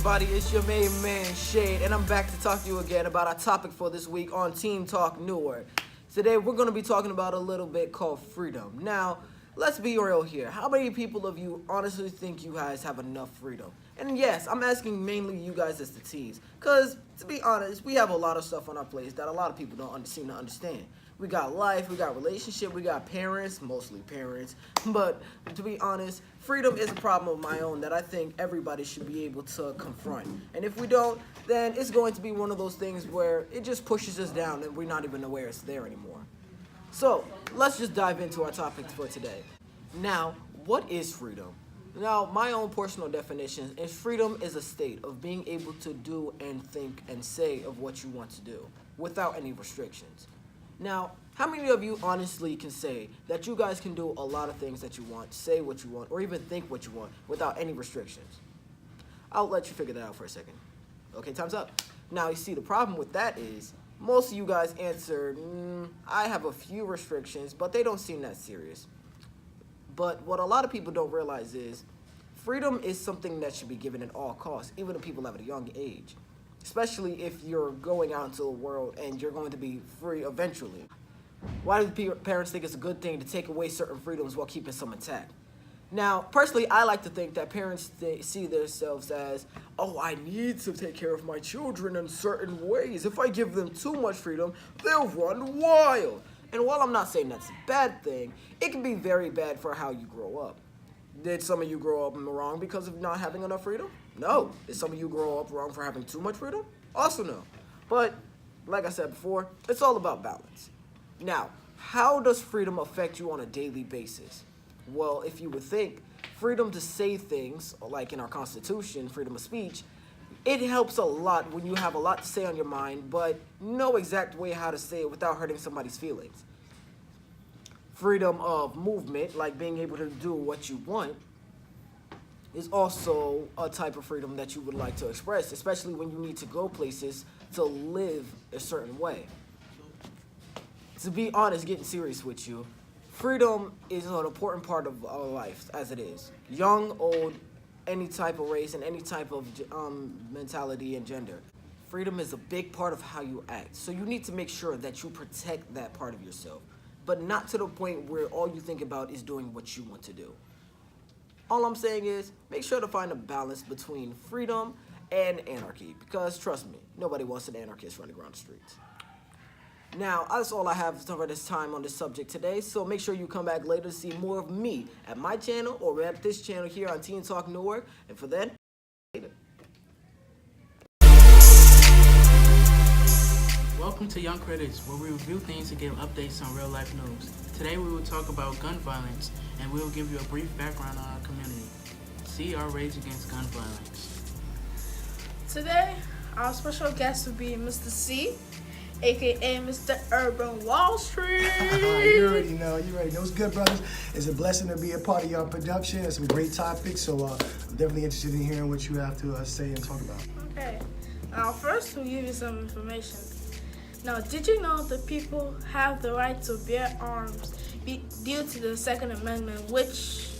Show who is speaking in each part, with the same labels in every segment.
Speaker 1: everybody, it's your main man Shade, and I'm back to talk to you again about our topic for this week on Team Talk NEWARK. Today we're going to be talking about a little bit called freedom. Now, let's be real here. How many people of you honestly think you guys have enough freedom? And yes, I'm asking mainly you guys as the teens, because to be honest, we have a lot of stuff on our plates that a lot of people don't seem to understand. We got life, we got relationship, we got parents, mostly parents. But to be honest, freedom is a problem of my own that I think everybody should be able to confront. And if we don't, then it's going to be one of those things where it just pushes us down and we're not even aware it's there anymore. So, let's just dive into our topic for today. Now, what is freedom? Now, my own personal definition is freedom is a state of being able to do and think and say of what you want to do without any restrictions. Now, how many of you honestly can say that you guys can do a lot of things that you want, say what you want, or even think what you want without any restrictions? I'll let you figure that out for a second. Okay, time's up. Now, you see, the problem with that is most of you guys answered, I have a few restrictions, but they don't seem that serious. But what a lot of people don't realize is freedom is something that should be given at all costs, even to people at a young age. Especially if you're going out into the world and you're going to be free eventually. Why do parents think it's a good thing to take away certain freedoms while keeping some intact? Now, personally, I like to think that parents see themselves as, oh, I need to take care of my children in certain ways. If I give them too much freedom, they'll run wild. And while I'm not saying that's a bad thing, it can be very bad for how you grow up. Did some of you grow up wrong because of not having enough freedom? No. Did some of you grow up wrong for having too much freedom? Also no. But, like I said before, it's all about balance. Now, how does freedom affect you on a daily basis? Well, if you would think, freedom to say things, like in our Constitution, freedom of speech, it helps a lot when you have a lot to say on your mind, but no exact way how to say it without hurting somebody's feelings. Freedom of movement, like being able to do what you want, is also a type of freedom that you would like to express, especially when you need to go places to live a certain way. To be honest, getting serious with you, freedom is an important part of our life, as it is. Young, old, any type of race, and any type of mentality and gender. Freedom is a big part of how you act, so you need to make sure that you protect that part of yourself, but not to the point where all you think about is doing what you want to do. All I'm saying is, make sure to find a balance between freedom and anarchy, because trust me, nobody wants an anarchist running around the streets. Now, that's all I have for this time on this subject today, so make sure you come back later to see more of me at my channel or at this channel here on Teen Talk NEWARK, and for then, later.
Speaker 2: Welcome to Young Critics, where we review things and give updates on real life news. Today we will talk about gun violence, and we will give you a brief background on our community. See our rage against gun violence.
Speaker 3: Today, our special guest will be Mr. C, aka Mr. Urban Wall Street.
Speaker 4: You already know. It's good, brothers. It's a blessing to be a part of your production. It's some great topics, so I'm definitely interested in hearing what you have to say and talk about.
Speaker 3: Okay. Now, first, we'll give you some information. Now, did you know that people have the right to bear arms due to the Second Amendment, which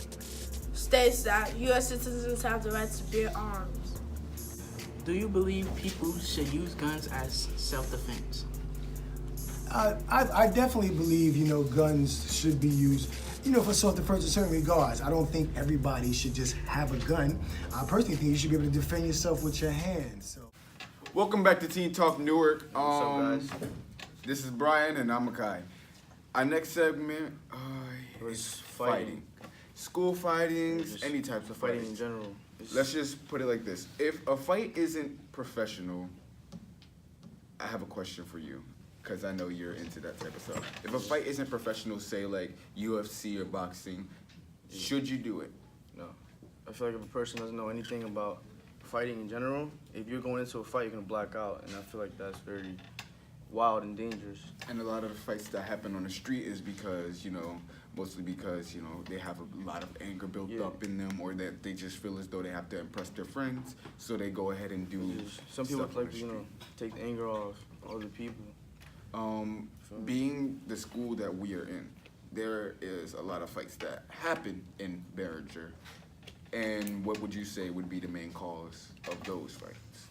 Speaker 3: states that U.S. citizens have the right to bear arms?
Speaker 2: Do you believe people should use guns as self-defense?
Speaker 4: I definitely believe, guns should be used, for self-defense in certain regards. I don't think everybody should just have a gun. I personally think you should be able to defend yourself with your hands. So.
Speaker 5: Welcome back to Teen Talk NEWARK.
Speaker 6: What's up, guys?
Speaker 5: This is Brian and I'm Akai. Our next segment is fighting. School fightings, any types of
Speaker 6: Fighting
Speaker 5: fighting.
Speaker 6: in general.
Speaker 5: Let's just put it like this. If a fight isn't professional, I have a question for you, because I know you're into that type of stuff. If a fight isn't professional, say like UFC or boxing, should you do it?
Speaker 6: No. I feel like if a person doesn't know anything about fighting in general, if you're going into a fight, you're going to black out, and I feel like that's very wild and dangerous.
Speaker 5: And a lot of the fights that happen on the street is because, mostly because, they have a lot of anger built up in them, or that they just feel as though they have to impress their friends, so they go ahead and do
Speaker 6: Some people
Speaker 5: stuff on
Speaker 6: like
Speaker 5: the
Speaker 6: to,
Speaker 5: street.
Speaker 6: take the anger off other people.
Speaker 5: Being the school that we are in, there is a lot of fights that happen in Behringer. And what would you say would be the main cause of those fights?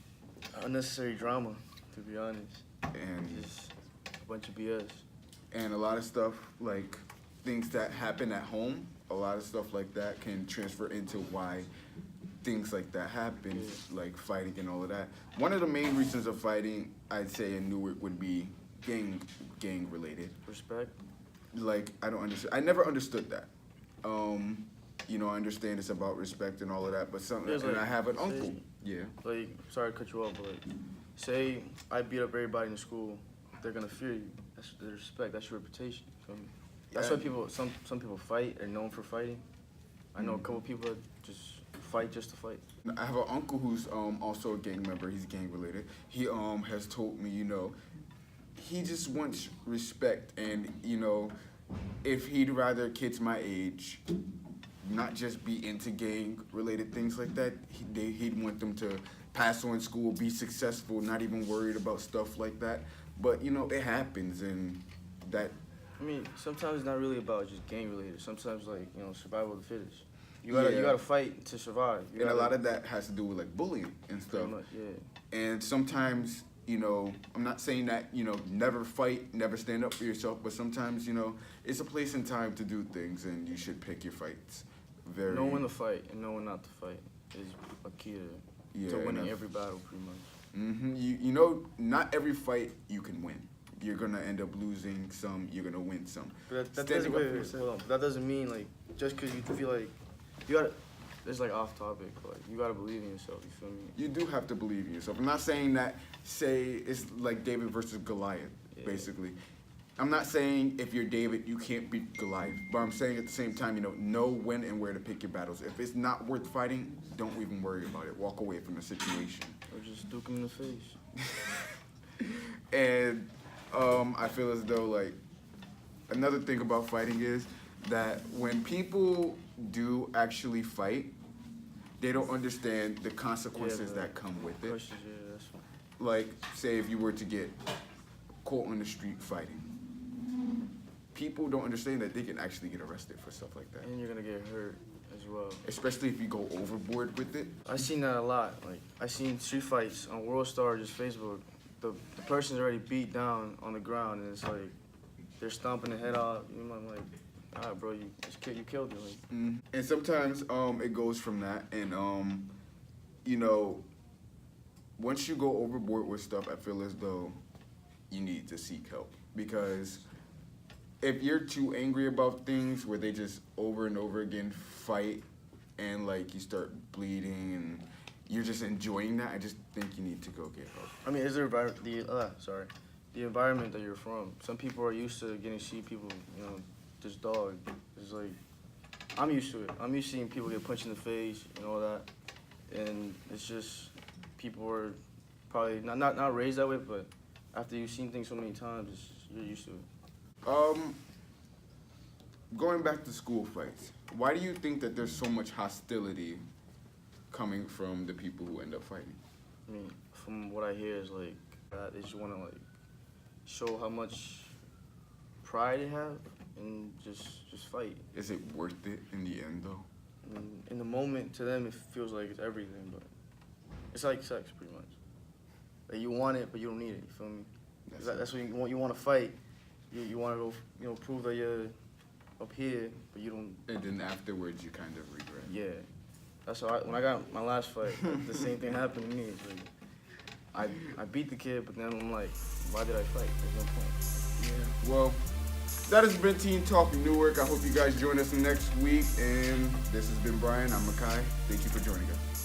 Speaker 6: Unnecessary drama, to be honest.
Speaker 5: And
Speaker 6: Just a bunch of BS.
Speaker 5: and a lot of stuff like things that happen at home, a lot of stuff like that can transfer into why things like that happen, like fighting and all of that. One of the main reasons of fighting, I'd say in Newark, would be gang related.
Speaker 6: Respect.
Speaker 5: Like I don't understand. I never understood that. You know, I understand it's about respect and all of that, but something.
Speaker 6: There's,
Speaker 5: And
Speaker 6: like,
Speaker 5: I have an
Speaker 6: say-
Speaker 5: uncle. Yeah.
Speaker 6: Like, sorry to cut you off, but like, say I beat up everybody in the school, they're gonna fear you. That's the respect. That's your reputation. You feel me? That's why
Speaker 5: Yeah.
Speaker 6: some people fight. They're known for fighting. I know a couple people that just fight just to fight.
Speaker 5: I have an uncle who's also a gang member. He's gang related. He has told me, you know, he just wants respect, and you know, if he'd rather kids my age not just be into gang related things like that, he'd want them to pass on school, be successful, not even worried about stuff like that. But you know, it happens, and that.
Speaker 6: I mean, sometimes it's not really about just gang related. Sometimes like, you know, survival of the fittest. You gotta fight to survive.
Speaker 5: And a lot of that has to do with like bullying and stuff.
Speaker 6: Pretty much, yeah.
Speaker 5: And sometimes, you know, I'm not saying that, you know, never fight, never stand up for yourself, but sometimes, you know, it's a place and time to do things, and you should pick your fights.
Speaker 6: Know when to fight and know when not to fight is a key to winning every battle, pretty much.
Speaker 5: You know, not every fight you can win. You're gonna end up losing some. You're gonna win some.
Speaker 6: But that
Speaker 5: Standing
Speaker 6: doesn't
Speaker 5: up for yourself.
Speaker 6: hold on. But that doesn't mean like just because you feel like you gotta. It's like off topic, but like, you gotta believe in yourself. You feel me?
Speaker 5: You do have to believe in yourself. I'm not saying that. Say it's like David versus Goliath, basically. I'm not saying if you're David, you can't beat Goliath. But I'm saying at the same time, you know when and where to pick your battles. If it's not worth fighting, don't even worry about it. Walk away from the situation.
Speaker 6: Or just duke him in the face.
Speaker 5: And I feel as though, like, another thing about fighting is that when people do actually fight, they don't understand the consequences that come with it.
Speaker 6: Questions, yeah, that's fine.
Speaker 5: Like, say if you were to get caught on the street fighting, people don't understand that they can actually get arrested for stuff like that.
Speaker 6: And you're gonna get hurt as well.
Speaker 5: Especially if you go overboard with it.
Speaker 6: I seen that a lot. Like I seen street fights on World Star, just Facebook. The person's already beat down on the ground, and it's like they're stomping the head off. You know, I'm like, all right, bro, you killed him. Like,
Speaker 5: And sometimes it goes from that, and you know, once you go overboard with stuff, I feel as though you need to seek help, because if you're too angry about things where they just over and over again fight, and like you start bleeding and you're just enjoying that, I just think you need to go get help.
Speaker 6: I mean, is there the environment that you're from? Some people are used to getting see people, you know, just dog. It's like I'm used to it. I'm used to seeing people get punched in the face and all that, and it's just people are probably not raised that way, but after you've seen things so many times, you're used to it.
Speaker 5: Going back to school fights, why do you think that there's so much hostility coming from the people who end up fighting?
Speaker 6: I mean, from what I hear is like they just want to like show how much pride they have and just fight.
Speaker 5: Is it worth it in the end, though?
Speaker 6: I mean, in the moment, to them, it feels like it's everything, but it's like sex, pretty much. Like you want it, but you don't need it. You feel me? That's what you want. You want to fight. You want to go, you know, prove that you're up here, but you don't.
Speaker 5: And then afterwards, you kind of regret.
Speaker 6: Yeah, that's how when I got my last fight, the same thing happened to me. It's like, I beat the kid, but then I'm like, why did I fight? There's no point.
Speaker 5: Yeah. Well, that has been Teen Talk Newark. I hope you guys join us next week. And this has been Brian. I'm Makai. Thank you for joining us.